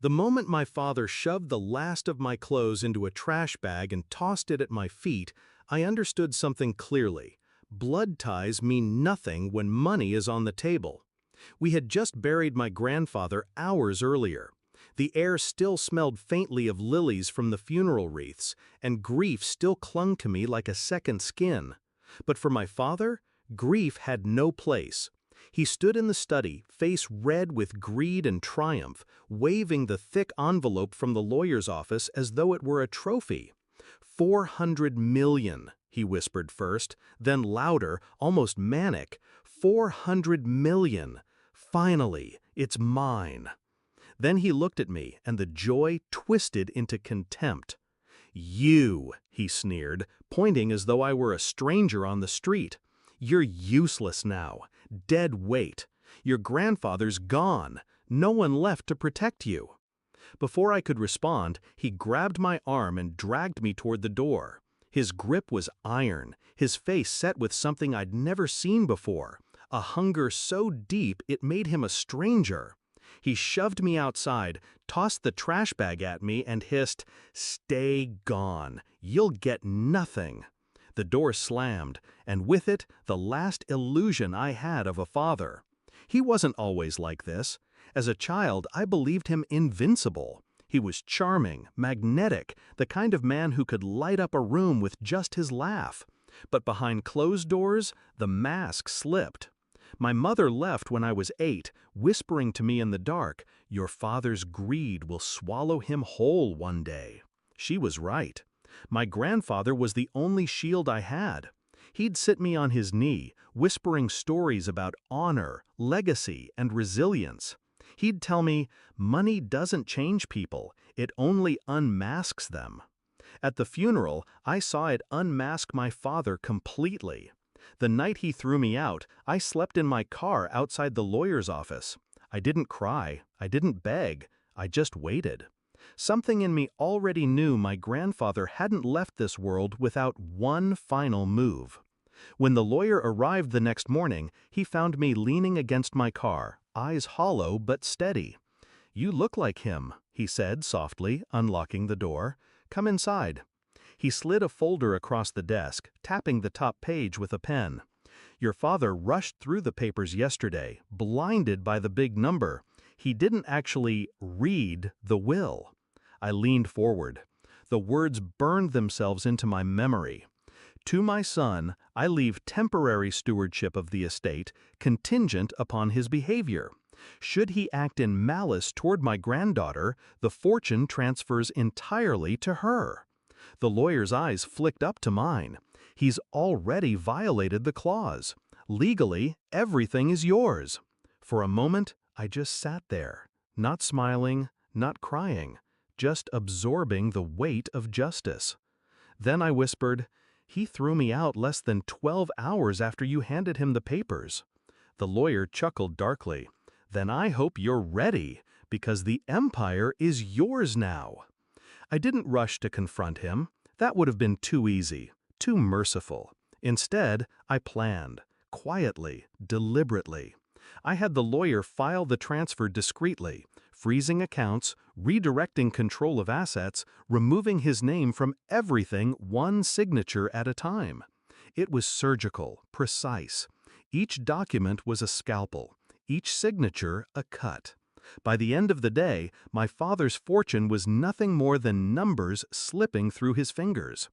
The moment my father shoved the last of my clothes into a trash bag and tossed it at my feet, I understood something clearly. Blood ties mean nothing when money is on the table. We had just buried my grandfather hours earlier. The air still smelled faintly of lilies from the funeral wreaths, and grief still clung to me like a second skin. But for my father, grief had no place. He stood in the study, face red with greed and triumph, waving the thick envelope from the lawyer's office as though it were a trophy. 400 million, he whispered first, then louder, almost manic. 400 million. Finally, it's mine. Then he looked at me, and the joy twisted into contempt. You, he sneered, pointing as though I were a stranger on the street. You're useless now. Dead weight. Your grandfather's gone. No one left to protect you. Before I could respond, he grabbed my arm and dragged me toward the door. His grip was iron, his face set with something I'd never seen before, a hunger so deep it made him a stranger. He shoved me outside, tossed the trash bag at me, and hissed, "Stay gone. You'll get nothing." The door slammed, and with it, the last illusion I had of a father. He wasn't always like this. As a child, I believed him invincible. He was charming, magnetic, the kind of man who could light up a room with just his laugh. But behind closed doors, the mask slipped. My mother left when I was 8, whispering to me in the dark, "Your father's greed will swallow him whole one day." She was right. My grandfather was the only shield I had. He'd sit me on his knee, whispering stories about honor, legacy, and resilience. He'd tell me, money doesn't change people, it only unmasks them. At the funeral, I saw it unmask my father completely. The night he threw me out, I slept in my car outside the lawyer's office. I didn't cry, I didn't beg, I just waited. Something in me already knew my grandfather hadn't left this world without one final move. When the lawyer arrived the next morning, he found me leaning against my car, eyes hollow but steady. "You look like him," he said softly, unlocking the door. "Come inside." He slid a folder across the desk, tapping the top page with a pen. "Your father rushed through the papers yesterday, blinded by the big number. He didn't actually read the will." I leaned forward. The words burned themselves into my memory. "To my son, I leave temporary stewardship of the estate, contingent upon his behavior. Should he act in malice toward my granddaughter, the fortune transfers entirely to her." The lawyer's eyes flicked up to mine. "He's already violated the clause. Legally, everything is yours." For a moment, I just sat there, not smiling, not crying, just absorbing the weight of justice. Then I whispered, "He threw me out less than 12 hours after you handed him the papers." The lawyer chuckled darkly. "Then I hope you're ready, because the empire is yours now." I didn't rush to confront him. That would have been too easy, too merciful. Instead, I planned, quietly, deliberately. I had the lawyer file the transfer discreetly, freezing accounts, redirecting control of assets, removing his name from everything one signature at a time. It was surgical, precise. Each document was a scalpel, each signature a cut. By the end of the day, my father's fortune was nothing more than numbers slipping through his fingers.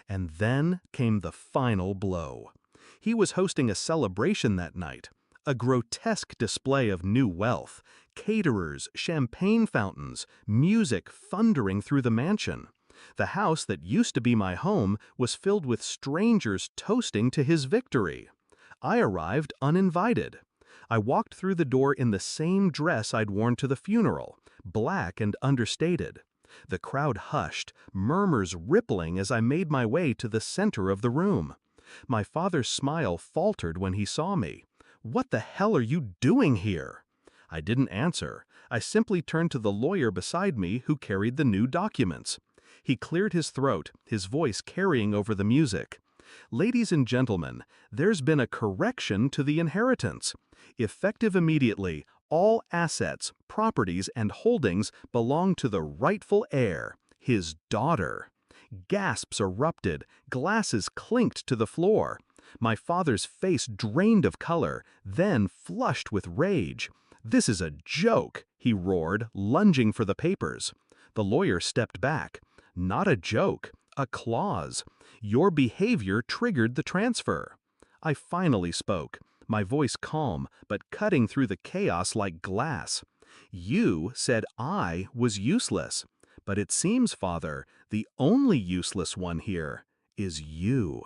And then came the final blow. He was hosting a celebration that night. A grotesque display of new wealth, caterers, champagne fountains, music thundering through the mansion. The house that used to be my home was filled with strangers toasting to his victory. I arrived uninvited. I walked through the door in the same dress I'd worn to the funeral, black and understated. The crowd hushed, murmurs rippling as I made my way to the center of the room. My father's smile faltered when he saw me. "What the hell are you doing here?" I didn't answer. I simply turned to the lawyer beside me who carried the new documents. He cleared his throat, his voice carrying over the music. "Ladies and gentlemen, there's been a correction to the inheritance. Effective immediately, All assets, properties, and holdings belong to the rightful heir, his daughter. Gasps erupted, glasses clinked to the floor. My father's face drained of color, then flushed with rage. "This is a joke," he roared, lunging for the papers. The lawyer stepped back. "Not a joke, a clause. Your behavior triggered the transfer." I finally spoke, my voice calm, but cutting through the chaos like glass. "You said I was useless. But it seems, Father, the only useless one here is you."